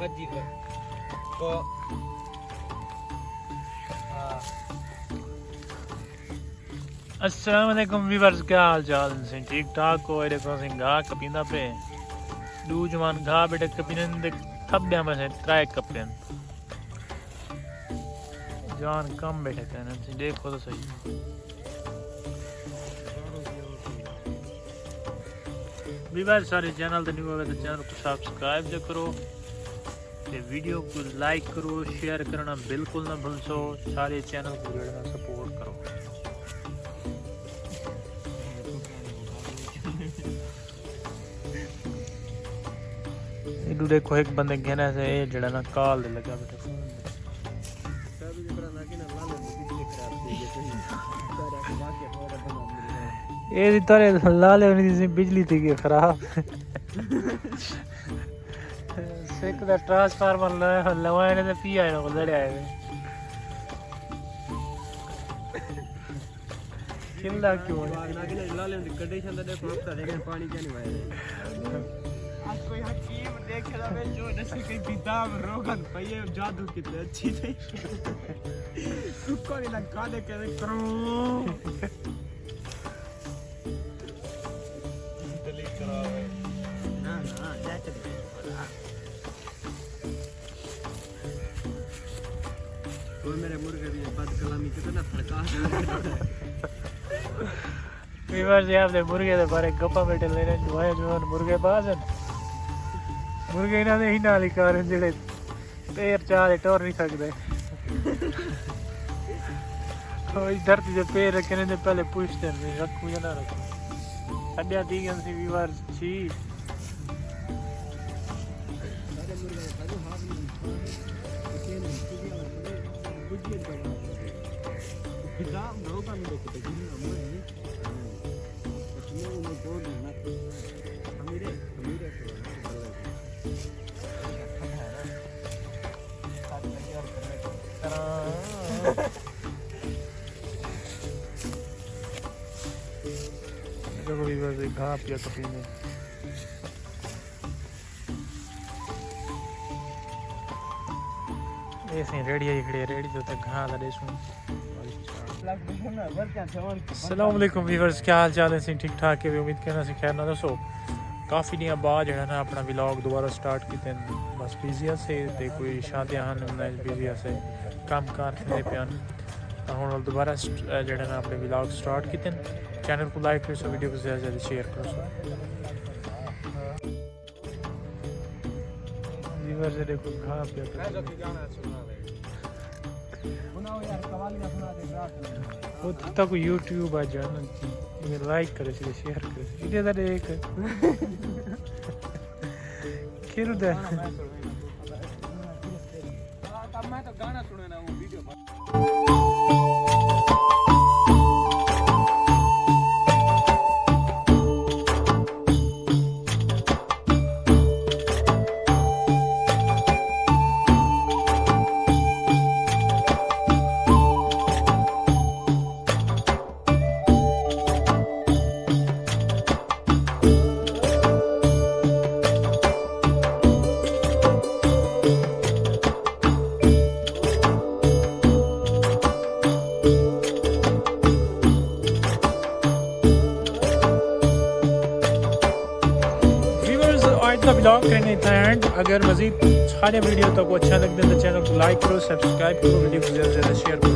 मर्जी कर तो अस्सलाम वालेकुम व्यूअर्स, क्या हाल चाल से ठीक ठाक हो? देखो सिंगा कपींदा पे दू जवान घा बेटे कपीन दे थब्बे में से ट्राई कपीन जान कम बैठे कहने से देखो तो सही। व्यूअर्स सारे चैनल तो न्यू है तो चैनल को सब्सक्राइब जो करो ते वीडियो को लाइक करो, शेयर करना बिल्कुल ना भूलो। सारे चैनल को जोड़ना सपोर्ट करो। इधर देखो एक बंदे कहना से ये जड़ा ना काल दे लगा बेटा फोन ये तारे लाले होनी थी बिजली थी कि खराब सिक दा ट्रांसफार्मर लवाए ने पी आए ना लड़े आए किल्ला क्यों लाले कंडीशन तो देखो हफ्ता लेकिन पानी क्या नहीं आया। आज कोई हकीम देख रहा है जो जैसे कोई बिदाम रोगन पये जादू कितने अच्छी थी सुक्को नहीं लगा दे के करो डिलीट करा ना ना दैट वो मेरे मुर्गे भी बद कलामी कितना फड़का व्यूअर्स ये आपने मुर्गे दे बारे गप्पा बैठे लेने जुआए जुआन मुर्गे बाजन मुर्गे इन्हां दे ही नाल ही कारण जेड़े पैर चार टोर नहीं सकदे कोई धरती दे पैर रखने दे पहले पूछते हैं रखूं या ना रखूं। अड्डा दी गन सी व्यूअर्स छी सारे मुर्गे साजू हाथ में बुझिए बिदाम रोगा में देखो तो देखो व्यूअर्स घा पिया कपी में ऐसे रेडी आई खड़ी रेडी तो तक घा ला देसू। अस्सलाम वालेकुम व्यूअर्स, क्या हाल चाल है? ठीक ठाक है, उम्मीद करना सी खैर ना। दोस्तों काफ़ी दिन बाद जो है ना अपना व्लॉग दोबारा स्टार्ट किए बस बिजी से ते कोई शादियां हैं बिजी से काम कार करते पे तो हम दोबारा जो है ना अपने व्लॉग स्टार्ट किए। चैनल को लाइक करो, वीडियो को ज़्यादा से ज़्यादा शेयर करो। व्यूअर्स देखो घा पे वो तक यूट्यूब आ जाना लाइक करे शेयर करे इधर दा देख किरु दे तब मैं तो गाना सुने ना वो वीडियो का ब्लॉग करने था एंड अगर मज़ीद सारे वीडियो तक अच्छा लगता है तो चैनल को लाइक करो, सब्सक्राइब करो, वीडियो को ज़्यादा से ज़्यादा शेयर करो।